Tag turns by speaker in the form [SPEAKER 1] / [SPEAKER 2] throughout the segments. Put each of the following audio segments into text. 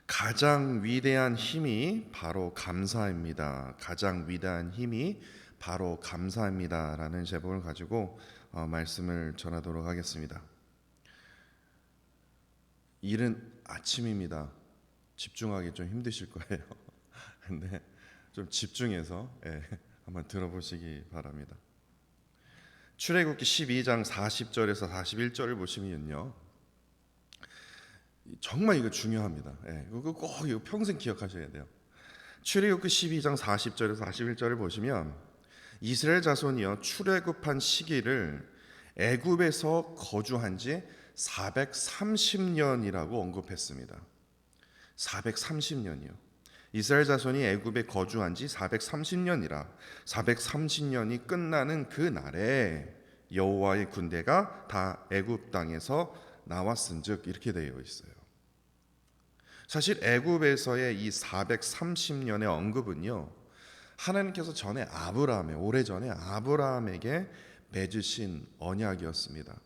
[SPEAKER 1] 가장 위대한 힘이 바로 감사입니다. 가장 위대한 힘이 바로 감사입니다라는 제목을 가지고 말씀을 전하도록 하겠습니다. 이른 아침입니다. 집중하기 좀 힘드실 거예요. 근데 좀 집중해서 한번 들어보시기 바랍니다. 출애굽기 12장 40절에서 41절을 보시면요, 정말 이거 중요합니다. 이거 꼭 이거 평생 기억하셔야 돼요. 출애굽기 12장 40절에서 41절을 보시면 이스라엘 자손이요 출애굽한 시기를 애굽에서 거주한 지 430년이라고 언급했습니다. 430년이요. 이스라엘 자손이 애굽에 거주한 지 430년이라 430년이 끝나는 그 날에 여호와의 군대가 다 애굽 땅에서 나왔은즉 이렇게 되어 있어요. 사실 애굽에서의 이 430년의 언급은요, 하나님께서 전에 오래전에 아브라함에게 맺으신 언약이었습니다.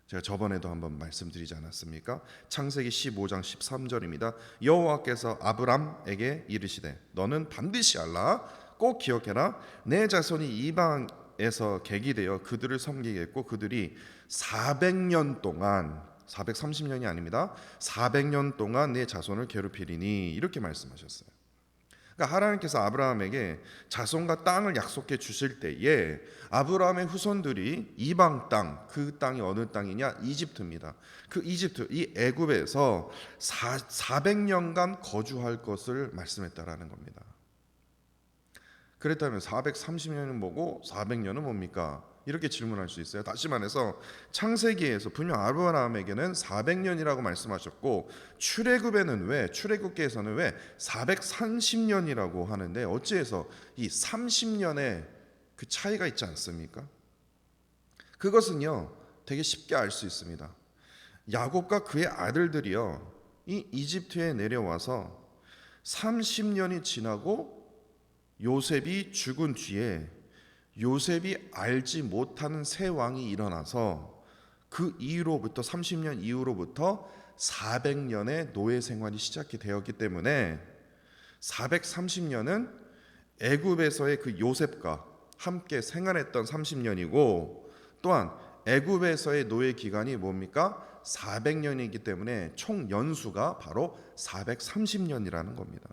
[SPEAKER 1] 제가 저번에도 한번 말씀드리지 않았습니까? 창세기 15장 13절입니다. 여호와께서 아브람에게 이르시되 너는 반드시 알라, 꼭 기억해라, 내 자손이 이방에서 객이되어 그들을 섬기겠고 그들이 400년 동안, 430년이 아닙니다, 400년 동안 내 자손을 괴롭히리니, 이렇게 말씀하셨어요. 그러니까 하나님께서 아브라함에게 자손과 땅을 약속해 주실 때에 아브라함의 후손들이 이방 땅, 그 땅이 어느 땅이냐? 이집트입니다. 그 이집트, 이 애굽에서 400년간 거주할 것을 말씀했다라는 겁니다. 그렇다면 430년은 뭐고 400년은 뭡니까? 이렇게 질문할 수 있어요. 다시 말해서 창세기에서 분명 아브라함에게는 400년이라고 말씀하셨고, 출애굽기에서는 왜 430년이라고 하는데, 어찌해서 이 30년의 그 차이가 있지 않습니까? 그것은요 되게 쉽게 알 수 있습니다. 야곱과 그의 아들들이요 이 이집트에 내려와서 30년이 지나고 요셉이 죽은 뒤에 요셉이 알지 못하는 새 왕이 일어나서 그 이후로부터 30년 이후로부터 400년의 노예 생활이 시작이 되었기 때문에 430년은 애굽에서의 그 요셉과 함께 생활했던 30년이고, 또한 애굽에서의 노예 기간이 뭡니까? 400년이기 때문에 총 연수가 바로 430년이라는 겁니다.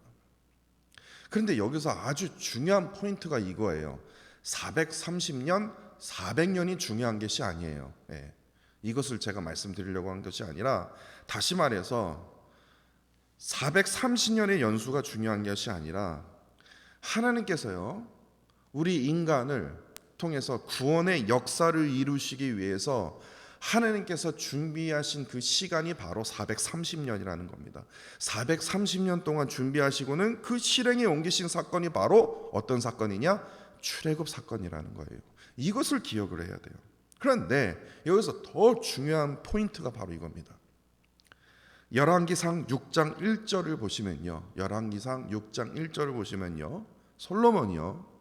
[SPEAKER 1] 그런데 여기서 아주 중요한 포인트가 이거예요. 430년, 400년이 중요한 것이 아니에요. 이것을 제가 말씀드리려고 한 것이 아니라, 다시 말해서 430년의 연수가 중요한 것이 아니라, 하나님께서요 우리 인간을 통해서 구원의 역사를 이루시기 위해서 하나님께서 준비하신 그 시간이 바로 430년이라는 겁니다. 430년 동안 준비하시고는 그 실행에 옮기신 사건이 바로 어떤 사건이냐? 출애굽 사건이라는 거예요. 이것을 기억을 해야 돼요. 그런데 여기서 더 중요한 포인트가 바로 이겁니다. 열왕기상 6장 1절을 보시면요, 열왕기상 6장 1절을 보시면요, 솔로몬이요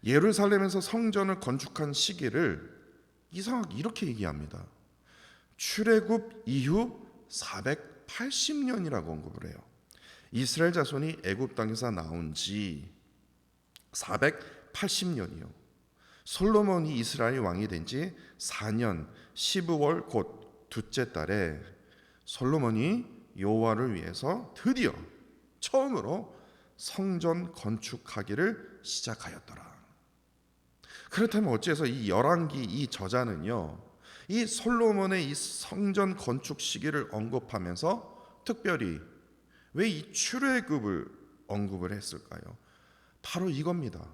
[SPEAKER 1] 예루살렘에서 성전을 건축한 시기를 이상하게 이렇게 얘기합니다. 출애굽 이후 480년이라고 언급을 해요. 이스라엘 자손이 애굽 땅에서 나온 지 480년이요. 솔로몬이 이스라엘 왕이 된 지 4년 12월 곧 둘째 달에 솔로몬이 여호와를 위해서 드디어 처음으로 성전 건축하기를 시작하였더라. 그렇다면 어째서 이 열왕기 이 저자는요 이 솔로몬의 이 성전 건축 시기를 언급하면서 특별히 왜 이 출애굽을 언급을 했을까요? 바로 이겁니다.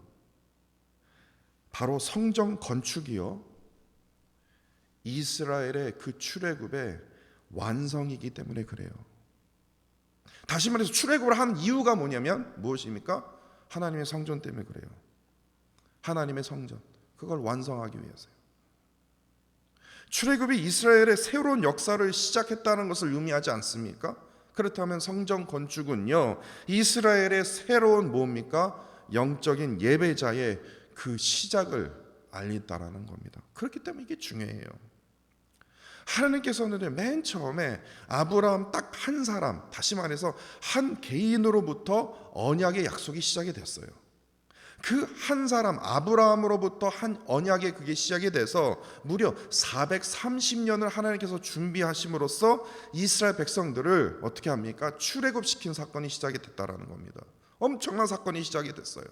[SPEAKER 1] 바로 성전 건축이요 이스라엘의 그 출애굽의 완성이기 때문에 그래요. 다시 말해서 출애굽을 한 이유가 뭐냐면 무엇입니까? 하나님의 성전 때문에 그래요. 하나님의 성전, 그걸 완성하기 위해서요. 출애굽이 이스라엘의 새로운 역사를 시작했다는 것을 의미하지 않습니까? 그렇다면 성전 건축은요 이스라엘의 새로운 뭡니까? 영적인 예배자의 그 시작을 알린다라는 겁니다. 그렇기 때문에 이게 중요해요. 하나님께서는 맨 처음에 아브라함 딱 한 사람, 다시 말해서 한 개인으로부터 언약의 약속이 시작이 됐어요. 그 한 사람 아브라함으로부터 한 언약의 그게 시작이 돼서 무려 430년을 하나님께서 준비하심으로써 이스라엘 백성들을 어떻게 합니까? 출애굽시킨 사건이 시작이 됐다라는 겁니다. 엄청난 사건이 시작이 됐어요.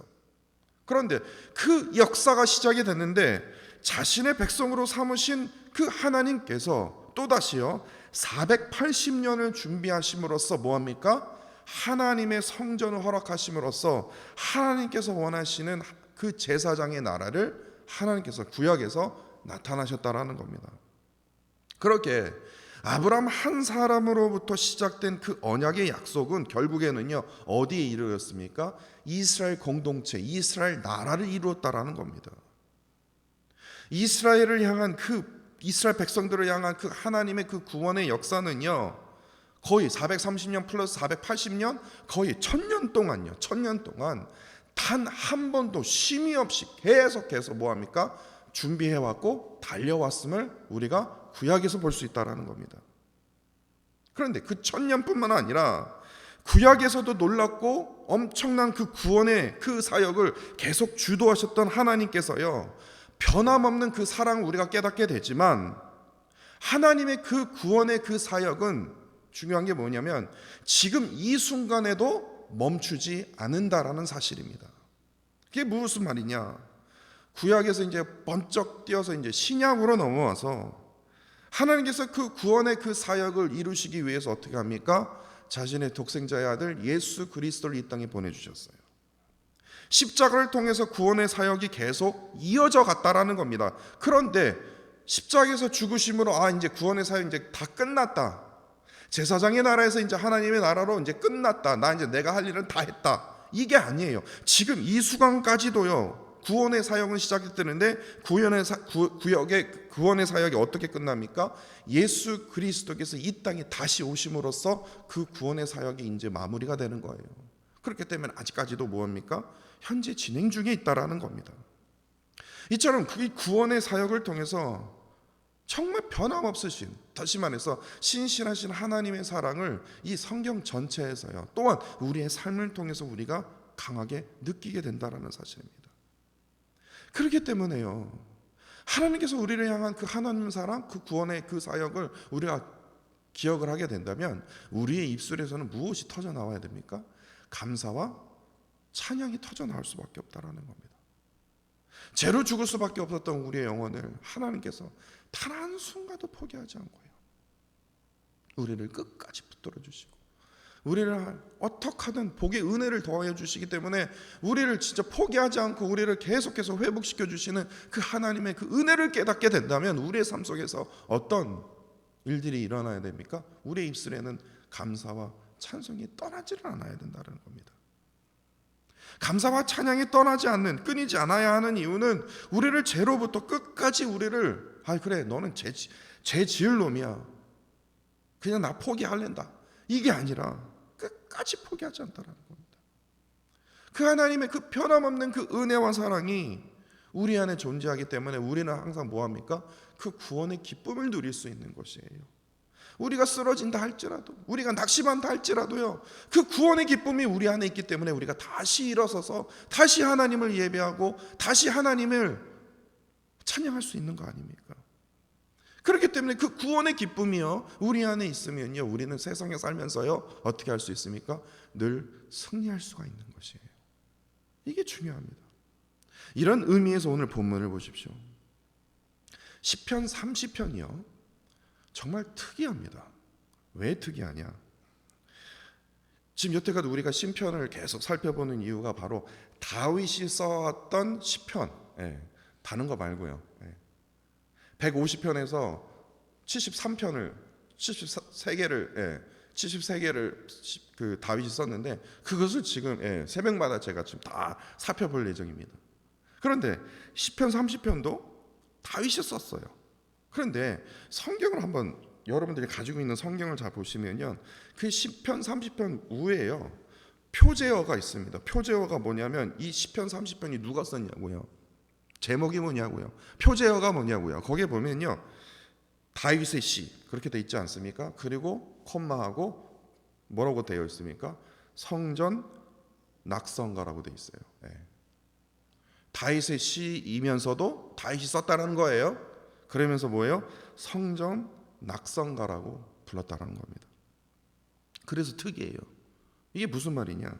[SPEAKER 1] 그런데 그 역사가 시작이 됐는데 자신의 백성으로 삼으신 그 하나님께서 또다시요 480년을 준비하심으로써 뭐합니까? 하나님의 성전을 허락하심으로써 하나님께서 원하시는 그 제사장의 나라를 하나님께서 구약에서 나타나셨다라는 겁니다. 그렇게 아브라함 한 사람으로부터 시작된 그 언약의 약속은 결국에는요 어디에 이르렀습니까? 이스라엘 공동체, 이스라엘 나라를 이루었다라는 겁니다. 이스라엘 백성들을 향한 그 하나님의 그 구원의 역사는요 거의 430년 플러스 480년, 거의 1000년 동안요. 1000년 동안 단 한 번도 쉼이 없이 계속해서 뭐합니까? 준비해왔고 달려왔음을 우리가 구약에서 볼 수 있다는 겁니다. 그런데 그 1000년뿐만 아니라 구약에서도 놀랍고 엄청난 그 구원의 그 사역을 계속 주도하셨던 하나님께서요 변함없는 그 사랑을 우리가 깨닫게 되지만 하나님의 그 구원의 그 사역은 중요한 게 뭐냐면 지금 이 순간에도 멈추지 않는다라는 사실입니다. 그게 무슨 말이냐? 구약에서 이제 번쩍 뛰어서 이제 신약으로 넘어와서 하나님께서 그 구원의 그 사역을 이루시기 위해서 어떻게 합니까? 자신의 독생자의 아들 예수 그리스도를 이 땅에 보내주셨어요. 십자가를 통해서 구원의 사역이 계속 이어져 갔다라는 겁니다. 그런데 십자가에서 죽으심으로 이제 구원의 사역 이제 다 끝났다. 제사장의 나라에서 이제 하나님의 나라로 이제 끝났다. 나 이제 내가 할 일은 다 했다. 이게 아니에요. 지금 이 순간까지도요. 구원의 사역은 시작했는데 구원의 사역이 어떻게 끝납니까? 예수 그리스도께서 이 땅에 다시 오심으로써 그 구원의 사역이 이제 마무리가 되는 거예요. 그렇기 때문에 아직까지도 뭐합니까? 현재 진행 중에 있다라는 겁니다. 이처럼 그 구원의 사역을 통해서 정말 변함없으신, 다시 말해서 신실하신 하나님의 사랑을 이 성경 전체에서요 또한 우리의 삶을 통해서 우리가 강하게 느끼게 된다라는 사실입니다. 그렇기 때문에요 하나님께서 우리를 향한 그 하나님 사랑, 그 구원의 그 사역을 우리가 기억을 하게 된다면 우리의 입술에서는 무엇이 터져 나와야 됩니까? 감사와 찬양이 터져 나올 수밖에 없다라는 겁니다. 죄로 죽을 수밖에 없었던 우리의 영혼을 하나님께서 단 한순간도 포기하지 않고요 우리를 끝까지 붙들어 주시고 우리를 어떻게 하든 복의 은혜를 더하여 주시기 때문에 우리를 진짜 포기하지 않고 우리를 계속해서 회복시켜 주시는 그 하나님의 그 은혜를 깨닫게 된다면 우리의 삶 속에서 어떤 일들이 일어나야 됩니까? 우리의 입술에는 감사와 찬송이 떠나지를 않아야 된다는 겁니다. 감사와 찬양이 떠나지 않는, 끊이지 않아야 하는 이유는 우리를 죄로부터 끝까지 우리를 그래 너는 죄 지을 놈이야 그냥 나 포기할랜다 이게 아니라 끝까지 포기하지 않다라는 겁니다. 그 하나님의 그 변함없는 그 은혜와 사랑이 우리 안에 존재하기 때문에 우리는 항상 뭐합니까? 그 구원의 기쁨을 누릴 수 있는 것이에요. 우리가 쓰러진다 할지라도 우리가 낙심한다 할지라도요 그 구원의 기쁨이 우리 안에 있기 때문에 우리가 다시 일어서서 다시 하나님을 예배하고 다시 하나님을 찬양할 수 있는 거 아닙니까? 그렇기 때문에 그 구원의 기쁨이요 우리 안에 있으면요 우리는 세상에 살면서요 어떻게 할 수 있습니까? 늘 승리할 수가 있는 것이에요. 이게 중요합니다. 이런 의미에서 오늘 본문을 보십시오. 시편 30편이요 정말 특이합니다. 왜 특이하냐? 지금 여태까지 우리가 시편을 계속 살펴보는 이유가 바로 다윗이 써왔던 시편, 다른 거 말고요. 150편에서 73편을 73개를 그 다윗이 썼는데 그것을 지금 새벽마다 제가 지금 다 살펴볼 예정입니다. 그런데 시편 30편도 다윗이 썼어요. 그런데 성경을 한번 여러분들이 가지고 있는 성경을 잘 보시면요 그 시편 30편 우에요 표제어가 있습니다. 표제어가 뭐냐면 이 시편 30편이 누가 썼냐고요. 제목이 뭐냐고요. 표제어가 뭐냐고요. 거기에 보면요 다윗의 씨 그렇게 돼 있지 않습니까? 그리고 콤마하고 뭐라고 되어 있습니까? 성전 낙성가라고 되어 있어요. 다윗의 시이면서도 다윗이 썼다는 거예요. 그러면서 뭐예요? 성전 낙성가라고 불렀다는 겁니다. 그래서 특이해요. 이게 무슨 말이냐?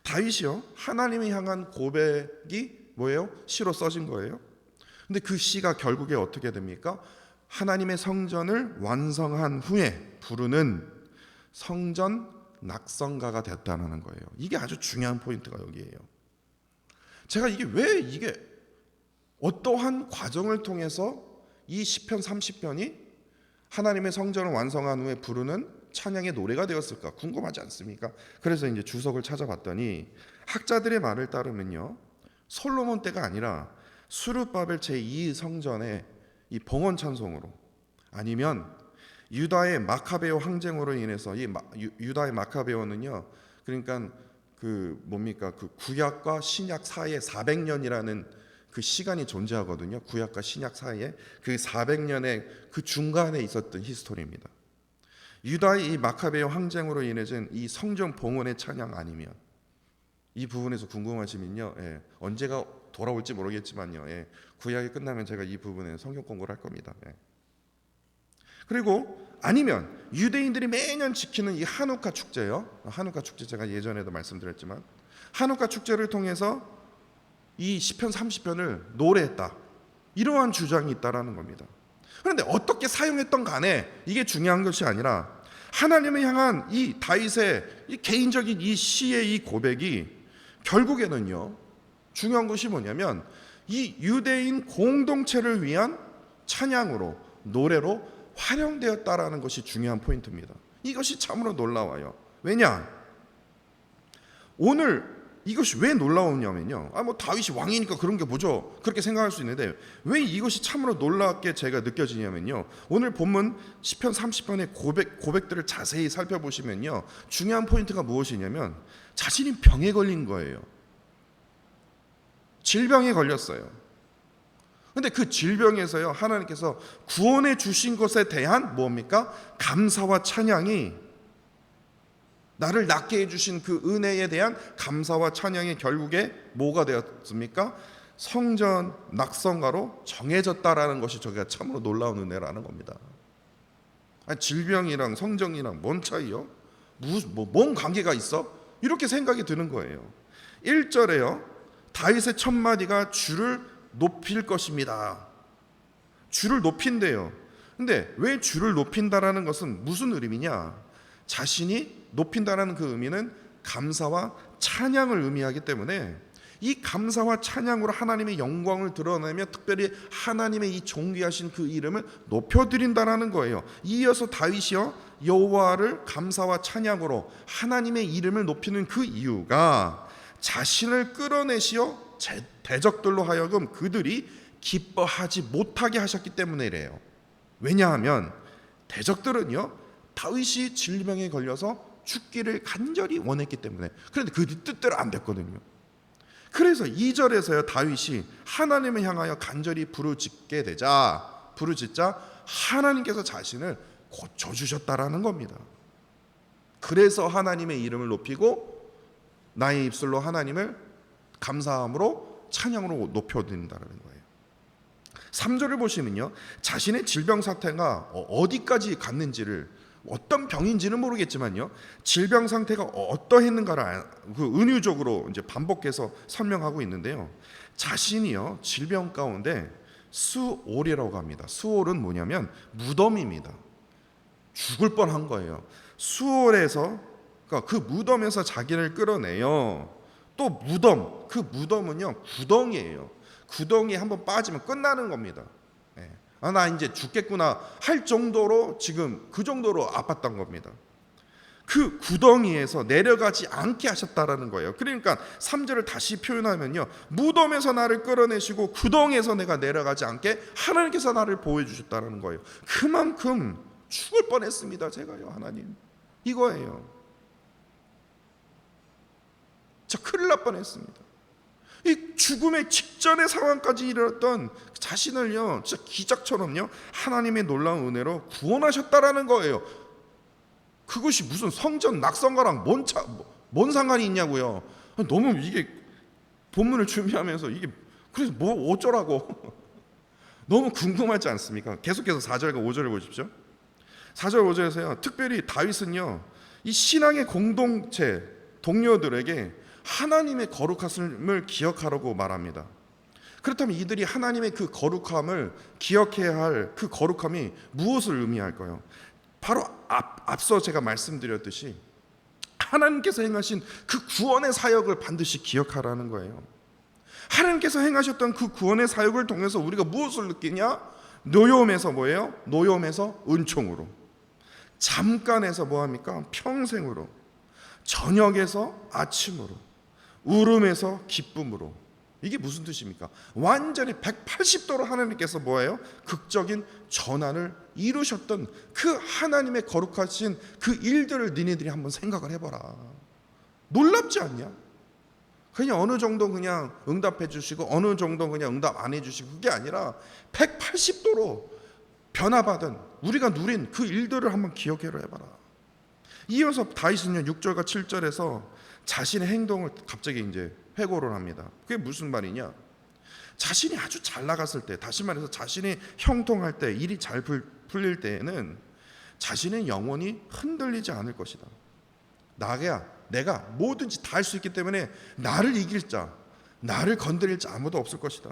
[SPEAKER 1] 다윗이요, 하나님을 향한 고백이 뭐예요? 시로 써진 거예요. 근데 그 시가 결국에 어떻게 됩니까? 하나님의 성전을 완성한 후에 부르는 성전 낙성가가 됐다는 거예요. 이게 아주 중요한 포인트가 여기에요. 제가 이게 어떠한 과정을 통해서 이 시편 30편이 하나님의 성전을 완성한 후에 부르는 찬양의 노래가 되었을까 궁금하지 않습니까? 그래서 이제 주석을 찾아봤더니 학자들의 말을 따르면요, 솔로몬 때가 아니라 수르바벨 제2 성전의 이 봉헌 찬송으로, 아니면 유다의 마카베오 항쟁으로 인해서 유다의 마카베오는요, 그러니까 그 구약과 신약 사이에 400년이라는 그 시간이 존재하거든요. 구약과 신약 사이에 그 400년의 그 중간에 있었던 히스토리입니다. 유다의 이 마카베오 항쟁으로 인해진 이 성전 봉헌의 찬양 아니면, 이 부분에서 궁금하시면요, 언제가 돌아올지 모르겠지만요, 구약이 끝나면 제가 이 부분에 성경 공부를 할 겁니다. 그리고 아니면 유대인들이 매년 지키는 이 하누카 축제요. 하누카 축제 제가 예전에도 말씀드렸지만 하누카 축제를 통해서 이 시편 30편을 노래했다, 이러한 주장이 있다라는 겁니다. 그런데 어떻게 사용했던 간에 이게 중요한 것이 아니라 하나님을 향한 이 다윗의 이 개인적인 이 시의 이 고백이 결국에는요, 중요한 것이 뭐냐면 이 유대인 공동체를 위한 찬양으로, 노래로 활용되었다라는 것이 중요한 포인트입니다. 이것이 참으로 놀라워요. 왜냐? 오늘 이것이 왜 놀라우냐면요, 다윗이 왕이니까 그런 게 뭐죠? 그렇게 생각할 수 있는데 왜 이것이 참으로 놀랍게 제가 느껴지냐면요, 오늘 본문 시편 30편의 고백들을 자세히 살펴보시면요, 중요한 포인트가 무엇이냐면 자신이 병에 걸린 거예요. 질병에 걸렸어요. 근데 그 질병에서요, 하나님께서 구원해 주신 것에 대한 뭡니까? 감사와 찬양이, 나를 낫게 해주신 그 은혜에 대한 감사와 찬양이 결국에 뭐가 되었습니까? 성전 낙성가로 정해졌다라는 것이 저게 참으로 놀라운 은혜라는 겁니다. 질병이랑 성전이랑 뭔 차이요? 뭔 관계가 있어? 이렇게 생각이 드는 거예요. 1절에요, 다윗의 첫 마디가 주를 높일 것입니다. 주를 높인대요. 근데 왜 주를 높인다라는 것은 무슨 의미냐? 자신이 높인다라는 그 의미는 감사와 찬양을 의미하기 때문에 이 감사와 찬양으로 하나님의 영광을 드러내며 특별히 하나님의 이 존귀하신 그 이름을 높여드린다라는 거예요. 이어서 다윗이요, 여호와를 감사와 찬양으로 하나님의 이름을 높이는 그 이유가 자신을 끌어내시어 대적들로 하여금 그들이 기뻐하지 못하게 하셨기 때문이래요. 왜냐하면 대적들은요, 다윗이 질병에 걸려서 죽기를 간절히 원했기 때문에. 그런데 그들 뜻대로 안 됐거든요. 그래서 2절에서요, 다윗이 하나님을 향하여 간절히 부르짖자 하나님께서 자신을 고쳐주셨다라는 겁니다. 그래서 하나님의 이름을 높이고 나의 입술로 하나님을 감사함으로 찬양으로 높여드린다는 거예요. 3절을 보시면요, 자신의 질병 상태가 어디까지 갔는지를, 어떤 병인지는 모르겠지만요, 질병 상태가 어떠했는가를 그 은유적으로 이제 반복해서 설명하고 있는데요, 자신이요, 질병 가운데 수올이라고 합니다. 수올은 뭐냐면 무덤입니다. 죽을 뻔한 거예요. 수올에서, 그러니까 그 무덤에서 자기를 끌어내요. 또 무덤, 그 무덤은요, 구덩이에요. 구덩이에 한번 빠지면 끝나는 겁니다. 나 이제 죽겠구나 할 정도로, 지금 그 정도로 아팠던 겁니다. 그 구덩이에서 내려가지 않게 하셨다라는 거예요. 그러니까 3절을 다시 표현하면요, 무덤에서 나를 끌어내시고 구덩이에서 내가 내려가지 않게 하나님께서 나를 보호해 주셨다는 거예요. 그만큼 죽을 뻔했습니다, 제가요, 하나님. 이거예요. 저 큰일 날 뻔했습니다. 이 죽음의 직전의 상황까지 이르렀던 자신을요, 진짜 기적처럼요, 하나님의 놀라운 은혜로 구원하셨다라는 거예요. 그것이 무슨 성전 낙성가랑 뭔 상관이 있냐고요. 너무 이게 본문을 준비하면서 이게 그래서 뭐 어쩌라고 너무 궁금하지 않습니까? 계속해서 4절과 5절을 보십시오. 4절 5절에서요, 특별히 다윗은요, 이 신앙의 공동체 동료들에게 하나님의 거룩함을 기억하라고 말합니다. 그렇다면 이들이 하나님의 그 거룩함을 기억해야 할 그 거룩함이 무엇을 의미할까요? 바로 앞서 제가 말씀드렸듯이 하나님께서 행하신 그 구원의 사역을 반드시 기억하라는 거예요. 하나님께서 행하셨던 그 구원의 사역을 통해서 우리가 무엇을 느끼냐? 노여움에서 뭐예요? 노여움에서 은총으로, 잠깐에서 뭐합니까? 평생으로, 저녁에서 아침으로, 울음에서 기쁨으로. 이게 무슨 뜻입니까? 완전히 180도로 하나님께서 뭐예요? 극적인 전환을 이루셨던 그 하나님의 거룩하신 그 일들을 니네들이 한번 생각을 해봐라. 놀랍지 않냐? 그냥 어느 정도 그냥 응답해 주시고 어느 정도 그냥 응답 안 해 주시고 그게 아니라 180도로 변화받은 우리가 누린 그 일들을 한번 기억해라 해봐라. 이어서 다윗은요 6절과 7절에서 자신의 행동을 갑자기 이제 회고를 합니다. 그게 무슨 말이냐? 자신이 아주 잘 나갔을 때, 다시 말해서 자신이 형통할 때, 일이 잘 풀릴 때에는 자신의 영혼이 흔들리지 않을 것이다. 내가 뭐든지 다 할 수 있기 때문에 나를 이길 자, 나를 건드릴 자 아무도 없을 것이다.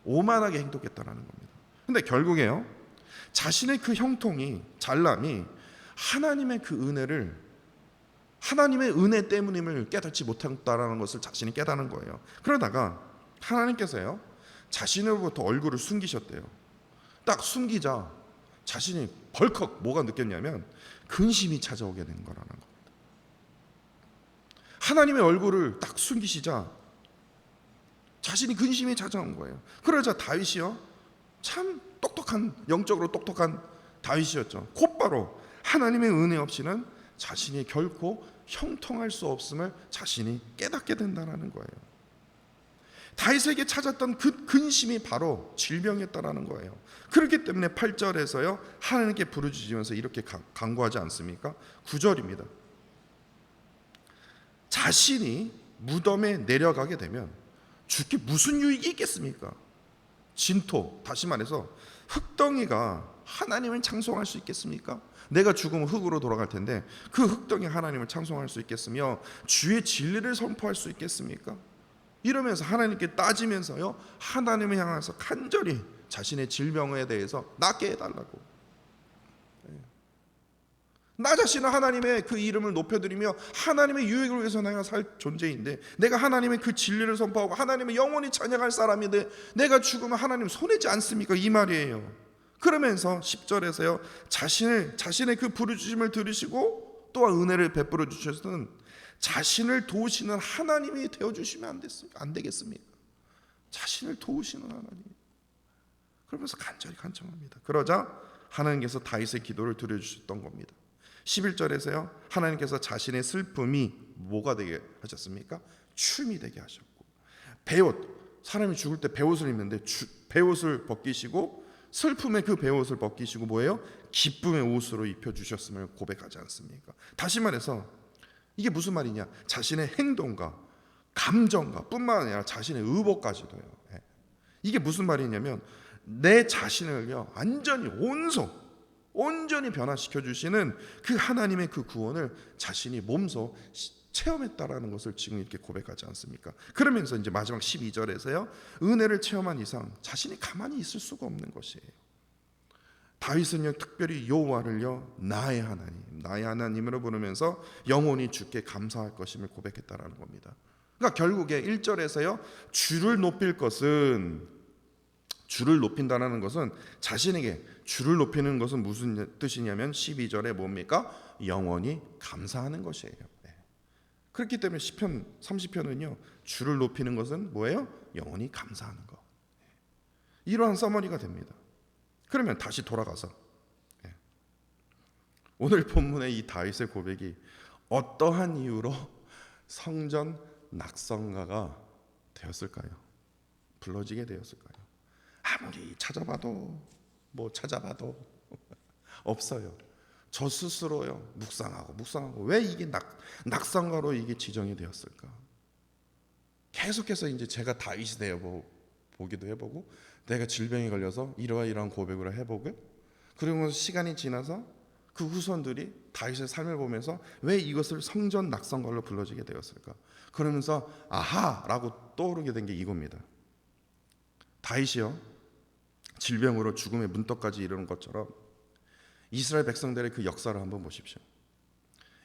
[SPEAKER 1] 오만하게 행동했다라는 겁니다. 근데 결국에요, 자신의 그 형통이, 잘남이 하나님의 그 은혜를, 하나님의 은혜 때문임을 깨닫지 못했다라는 것을 자신이 깨닫는 거예요. 그러다가 하나님께서요, 자신으로부터 얼굴을 숨기셨대요. 딱 숨기자 자신이 벌컥 뭐가 느꼈냐면 근심이 찾아오게 된 거라는 겁니다. 하나님의 얼굴을 딱 숨기시자 자신이 근심이 찾아온 거예요. 그러자 다윗이요, 참 똑똑한, 영적으로 똑똑한 다윗이었죠. 곧바로 하나님의 은혜 없이는 자신이 결코 형통할 수 없음을 자신이 깨닫게 된다는 거예요. 다윗에게 찾았던 그 근심이 바로 질병이었다라는 거예요. 그렇기 때문에 8절에서요 하나님께 부르짖으면서 이렇게 간구하지 않습니까? 9절입니다. 자신이 무덤에 내려가게 되면 죽기 무슨 유익이 있겠습니까? 진토, 다시 말해서 흙덩이가 하나님을 찬송할 수 있겠습니까? 내가 죽으면 흙으로 돌아갈 텐데 그 흙덩이 하나님을 찬송할 수 있겠으며 주의 진리를 선포할 수 있겠습니까? 이러면서 하나님께 따지면서요 하나님을 향해서 간절히 자신의 질병에 대해서 낫게 해달라고, 나 자신은 하나님의 그 이름을 높여드리며 하나님의 유익을 위해서 내가 살 존재인데 내가 하나님의 그 진리를 선포하고 하나님의 영원히 찬양할 사람인데 내가 죽으면 하나님 손해지 않습니까? 이 말이에요. 그러면서 10절에서요 자신의 그 부르짖음을 들으시고 또한 은혜를 베풀어 주셔서는 자신을 도우시는 하나님이 되어주시면 안 되겠습니까? 자신을 도우시는 하나님. 그러면서 간절히 간청합니다. 그러자 하나님께서 다윗의 기도를 들어주셨던 겁니다. 11절에서요 하나님께서 자신의 슬픔이 뭐가 되게 하셨습니까? 춤이 되게 하셨고, 베옷, 사람이 죽을 때 베옷을 입는데 베옷을 벗기시고 슬픔의 그 베옷을 벗기시고 뭐예요? 기쁨의 옷으로 입혀주셨음을 고백하지 않습니까? 다시 말해서 이게 무슨 말이냐? 자신의 행동과 감정과 뿐만 아니라 자신의 의복까지도요. 이게 무슨 말이냐면 내 자신을요 완전히 온전히 변화시켜 주시는 그 하나님의 그 구원을 자신이 몸소 체험했다라는 것을 지금 이렇게 고백하지 않습니까? 그러면서 이제 마지막 12절에서요 은혜를 체험한 이상 자신이 가만히 있을 수가 없는 것이에요. 다윗은요 특별히 여호와를요 나의 하나님으로 부르면서 영원히 주께 감사할 것임을 고백했다라는 겁니다. 그러니까 결국에 1절에서요 주를 높인다는 것은 자신에게 주를 높이는 것은 무슨 뜻이냐면 12절에 뭡니까? 영원히 감사하는 것이에요. 그렇기 때문에 시편 30편은요 주를 높이는 것은 뭐예요? 영원히 감사하는 것. 이러한 서머니가 됩니다. 그러면 다시 돌아가서 오늘 본문의 이 다윗의 고백이 어떠한 이유로 성전 낙성가가 되었을까요? 불러지게 되었을까요? 아무리 찾아봐도 찾아봐도 없어요. 저 스스로요 묵상하고 왜 이게 낙성가로 이게 지정이 되었을까? 계속해서 이제 제가 다윗이 보기도 해보고, 내가 질병에 걸려서 이러한 고백을 해보고, 그리고 시간이 지나서 그 후손들이 다윗의 삶을 보면서 왜 이것을 성전 낙성가로 불러지게 되었을까? 그러면서 아하라고 떠오르게 된 게 이겁니다. 다윗이요 질병으로 죽음의 문턱까지 이르는 것처럼 이스라엘 백성들의 그 역사를 한번 보십시오.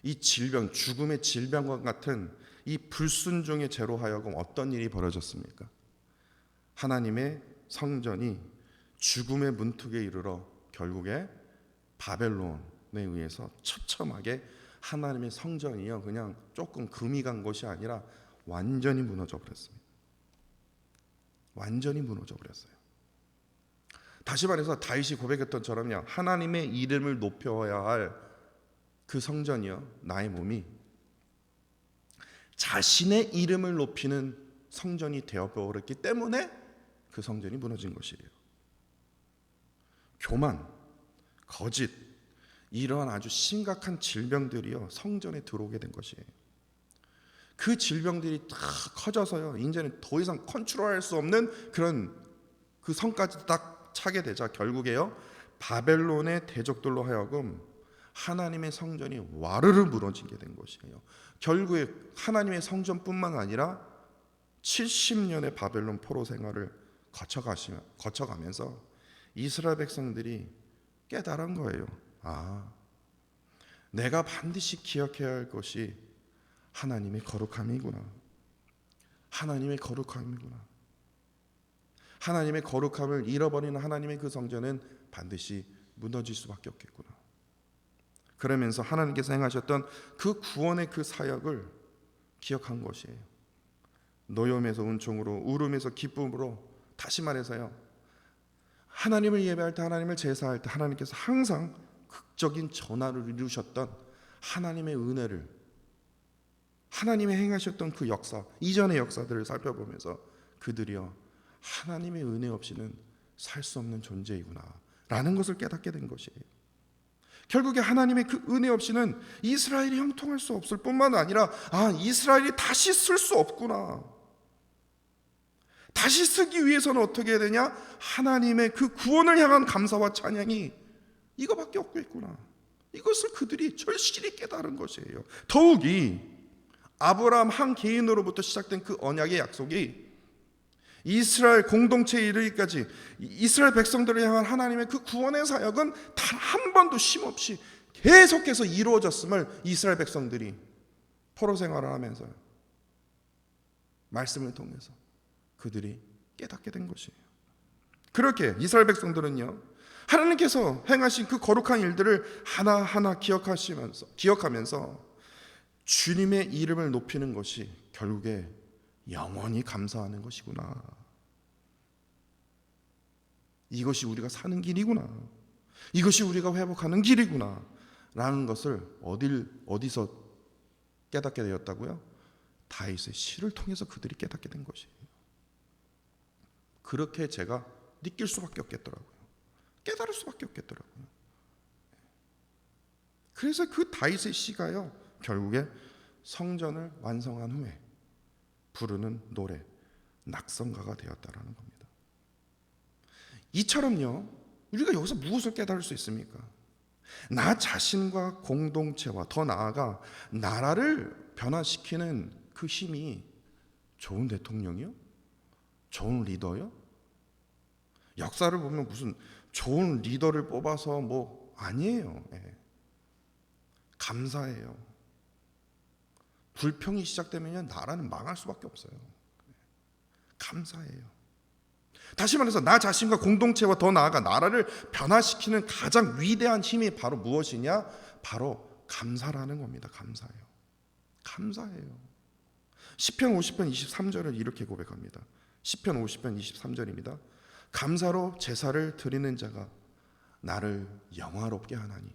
[SPEAKER 1] 이 질병, 죽음의 질병과 같은 이 불순종의 죄로 하여금 어떤 일이 벌어졌습니까? 하나님의 성전이 죽음의 문턱에 이르러 결국에 바벨론에 의해서 처참하게 하나님의 성전이요 그냥 조금 금이 간 것이 아니라 완전히 무너져 버렸습니다. 완전히 무너져 버렸어요. 다시 말해서 다윗이 고백했던 처럼요 하나님의 이름을 높여야 할 그 성전이요 나의 몸이 자신의 이름을 높이는 성전이 되어버렸기 때문에 그 성전이 무너진 것이에요. 교만, 거짓, 이러한 아주 심각한 질병들이요 성전에 들어오게 된 것이에요. 그 질병들이 다 커져서요 이제는 더 이상 컨트롤할 수 없는 그런 그 성까지 딱 차게 되자 결국에요 바벨론의 대적들로 하여금 하나님의 성전이 와르르 무너지게 된 것이에요. 결국에 하나님의 성전뿐만 아니라 70년의 바벨론 포로 생활을 거쳐가면서 이스라엘 백성들이 깨달은 거예요. 내가 반드시 기억해야 할 것이 하나님의 거룩함이구나. 하나님의 거룩함이구나. 하나님의 거룩함을 잃어버리는 하나님의 그 성전은 반드시 무너질 수밖에 없겠구나. 그러면서 하나님께서 행하셨던 그 구원의 그 사역을 기억한 것이에요. 노염에서 은총으로, 울음에서 기쁨으로, 다시 말해서요 하나님을 예배할 때, 하나님을 제사할 때 하나님께서 항상 극적인 전화를 이루셨던 하나님의 은혜를, 하나님의 행하셨던 그 역사, 이전의 역사들을 살펴보면서 그들이요 하나님의 은혜 없이는 살 수 없는 존재이구나 라는 것을 깨닫게 된 것이에요. 결국에 하나님의 그 은혜 없이는 이스라엘이 형통할 수 없을 뿐만 아니라 이스라엘이 다시 쓸 수 없구나. 다시 쓰기 위해서는 어떻게 해야 되냐? 하나님의 그 구원을 향한 감사와 찬양이 이거밖에 없겠구나. 이것을 그들이 절실히 깨달은 것이에요. 더욱이 아브라함 한 개인으로부터 시작된 그 언약의 약속이 이스라엘 공동체에 이르기까지 이스라엘 백성들을 향한 하나님의 그 구원의 사역은 단 한 번도 쉼없이 계속해서 이루어졌음을 이스라엘 백성들이 포로 생활을 하면서 말씀을 통해서 그들이 깨닫게 된 것이에요. 그렇게 이스라엘 백성들은요 하나님께서 행하신 그 거룩한 일들을 하나하나 기억하면서 주님의 이름을 높이는 것이 결국에 영원히 감사하는 것이구나. 이것이 우리가 사는 길이구나. 이것이 우리가 회복하는 길이구나 라는 것을 어디서 깨닫게 되었다고요? 다윗의 시를 통해서 그들이 깨닫게 된 것이에요. 그렇게 제가 느낄 수밖에 없겠더라고요. 깨달을 수밖에 없겠더라고요. 그래서 그 다윗의 시가요 결국에 성전을 완성한 후에 부르는 노래, 낙성가가 되었다라는 겁니다. 이처럼요 우리가 여기서 무엇을 깨달을 수 있습니까? 나 자신과 공동체와 더 나아가 나라를 변화시키는 그 힘이 좋은 대통령이요? 좋은 리더요? 역사를 보면 무슨 좋은 리더를 뽑아서 아니에요. 감사해요. 불평이 시작되면 나라는 망할 수밖에 없어요. 감사해요. 다시 말해서 나 자신과 공동체와 더 나아가 나라를 변화시키는 가장 위대한 힘이 바로 무엇이냐? 바로 감사라는 겁니다. 감사해요. 감사해요. 시편 50편 23절을 이렇게 고백합니다. 시편 50편 23절입니다. 감사로 제사를 드리는 자가 나를 영화롭게 하나니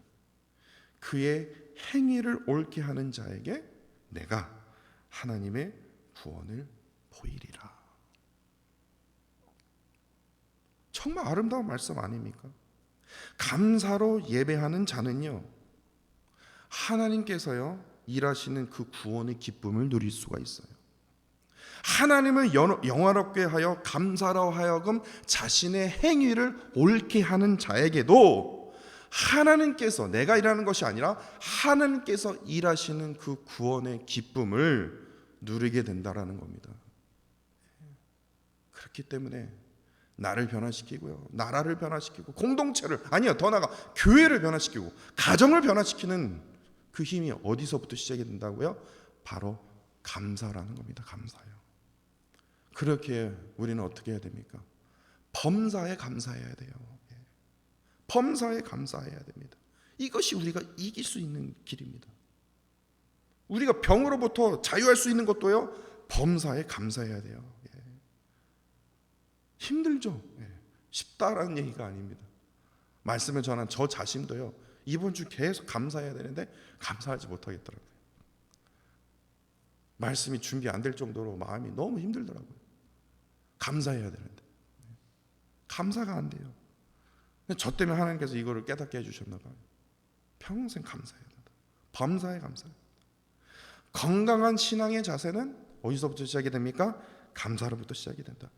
[SPEAKER 1] 그의 행위를 옳게 하는 자에게 내가 하나님의 구원을 보이리라. 정말 아름다운 말씀 아닙니까? 감사로 예배하는 자는요, 하나님께서요 일하시는 그 구원의 기쁨을 누릴 수가 있어요. 하나님을 영화롭게 하여 감사로 하여금 자신의 행위를 옳게 하는 자에게도 하나님께서, 내가 일하는 것이 아니라 하나님께서 일하시는 그 구원의 기쁨을 누리게 된다라는 겁니다. 그렇기 때문에 나를 변화시키고요, 나라를 변화시키고, 공동체를, 아니요, 더 나아가 교회를 변화시키고 가정을 변화시키는 그 힘이 어디서부터 시작이 된다고요? 바로 감사라는 겁니다. 감사요. 그렇게 우리는 어떻게 해야 됩니까? 범사에 감사해야 돼요. 범사에 감사해야 됩니다. 이것이 우리가 이길 수 있는 길입니다. 우리가 병으로부터 자유할 수 있는 것도요, 범사에 감사해야 돼요. 힘들죠. 쉽다라는 얘기가 아닙니다. 말씀을 전한 저 자신도요, 이번 주 계속 감사해야 되는데 감사하지 못하겠더라고요. 말씀이 준비 안 될 정도로 마음이 너무 힘들더라고요. 감사해야 되는데 감사가 안 돼요. 저 때문에 하나님께서 이거를 깨닫게 해주셨나 봐요. 평생 감사해야 된다. 범사에 감사해야 된다. 건강한 신앙의 자세는 어디서부터 시작이 됩니까? 감사로부터 시작이 된다.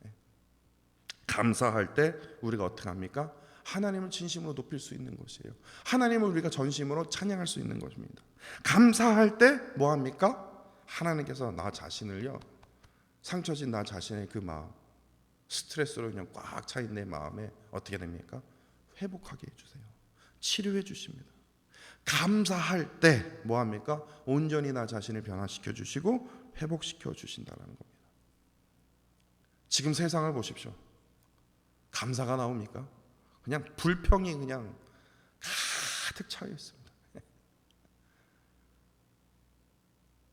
[SPEAKER 1] 감사할 때 우리가 어떻게 합니까? 하나님을 진심으로 높일 수 있는 것이에요. 하나님을 우리가 전심으로 찬양할 수 있는 것입니다. 감사할 때 뭐 합니까? 하나님께서 나 자신을요, 상처진 나 자신의 그 마음, 스트레스로 그냥 꽉 차인 내 마음에 어떻게 됩니까? 회복하게 해주세요. 치료해 주십니다. 감사할 때 뭐 합니까? 온전히 나 자신을 변화시켜 주시고 회복시켜 주신다는 겁니다. 지금 세상을 보십시오. 감사가 나옵니까? 그냥 불평이 그냥 가득 차여 있습니다.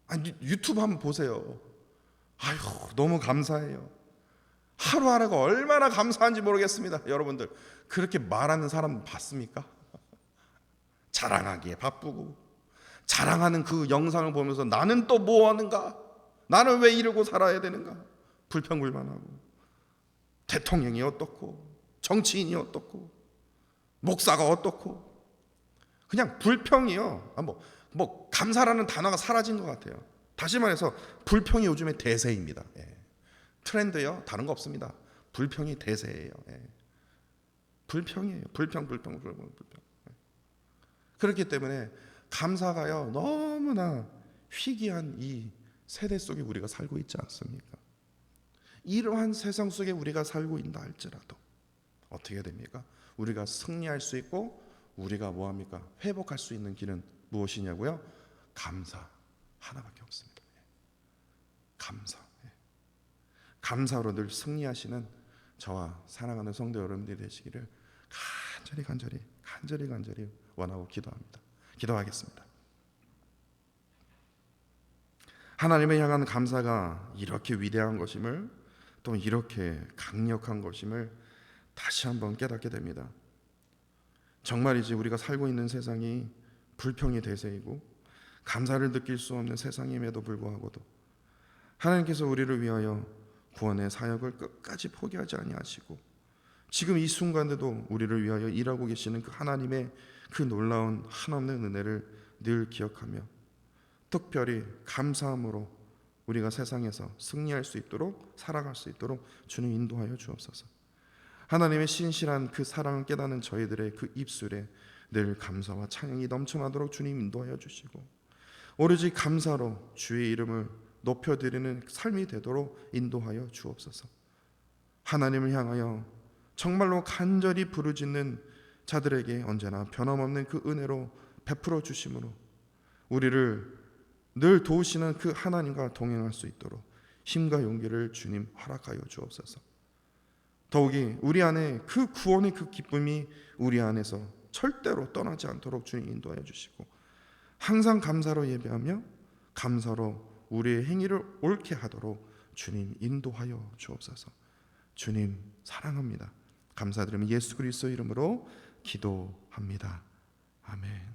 [SPEAKER 1] 아니, 유튜브 한번 보세요. 아유, 너무 감사해요. 하루하루가 얼마나 감사한지 모르겠습니다. 여러분들 그렇게 말하는 사람 봤습니까? 자랑하기에 바쁘고, 자랑하는 그 영상을 보면서 나는 또 뭐 하는가? 나는 왜 이러고 살아야 되는가? 불평불만하고, 대통령이 어떻고, 정치인이 어떻고, 목사가 어떻고, 그냥 불평이요. 뭐 감사라는 단어가 사라진 것 같아요. 다시 말해서 불평이 요즘의 대세입니다. 트렌드요, 다른 거 없습니다. 불평이 대세예요. 불평이에요. 불평. 그렇기 때문에 감사가요, 너무나 희귀한 이 세대 속에 우리가 살고 있지 않습니까? 이러한 세상 속에 우리가 살고 있다 할지라도 어떻게 됩니까? 우리가 승리할 수 있고 우리가 뭐합니까? 회복할 수 있는 길은 무엇이냐고요? 감사 하나밖에 없습니다. 감사. 감사로 늘 승리하시는 저와 사랑하는 성도 여러분들이 되시기를 간절히 원하고 기도합니다. 기도하겠습니다. 하나님을 향한 감사가 이렇게 위대한 것임을, 또 이렇게 강력한 것임을 다시 한번 깨닫게 됩니다. 정말이지 우리가 살고 있는 세상이 불평의 대세이고 감사를 느낄 수 없는 세상임에도 불구하고도 하나님께서 우리를 위하여 구원의 사역을 끝까지 포기하지 아니하시고 지금 이 순간에도 우리를 위하여 일하고 계시는 그 하나님의 그 놀라운 한없는 은혜를 늘 기억하며 특별히 감사함으로 우리가 세상에서 승리할 수 있도록, 살아갈 수 있도록 주님 인도하여 주옵소서. 하나님의 신실한 그 사랑을 깨닫는 저희들의 그 입술에 늘 감사와 찬양이 넘쳐나도록 주님 인도하여 주시고, 오로지 감사로 주의 이름을 높여드리는 삶이 되도록 인도하여 주옵소서. 하나님을 향하여 정말로 간절히 부르짖는 자들에게 언제나 변함없는 그 은혜로 베풀어 주심으로 우리를 늘 도우시는 그 하나님과 동행할 수 있도록 힘과 용기를 주님 허락하여 주옵소서. 더욱이 우리 안에 그 구원의 그 기쁨이 우리 안에서 절대로 떠나지 않도록 주님 인도하여 주시고, 항상 감사로 예배하며 감사로 우리의 행위를 옳게 하도록 주님 인도하여 주옵소서. 주님 사랑합니다. 감사드리며 예수 그리스도 이름으로 기도합니다. 아멘.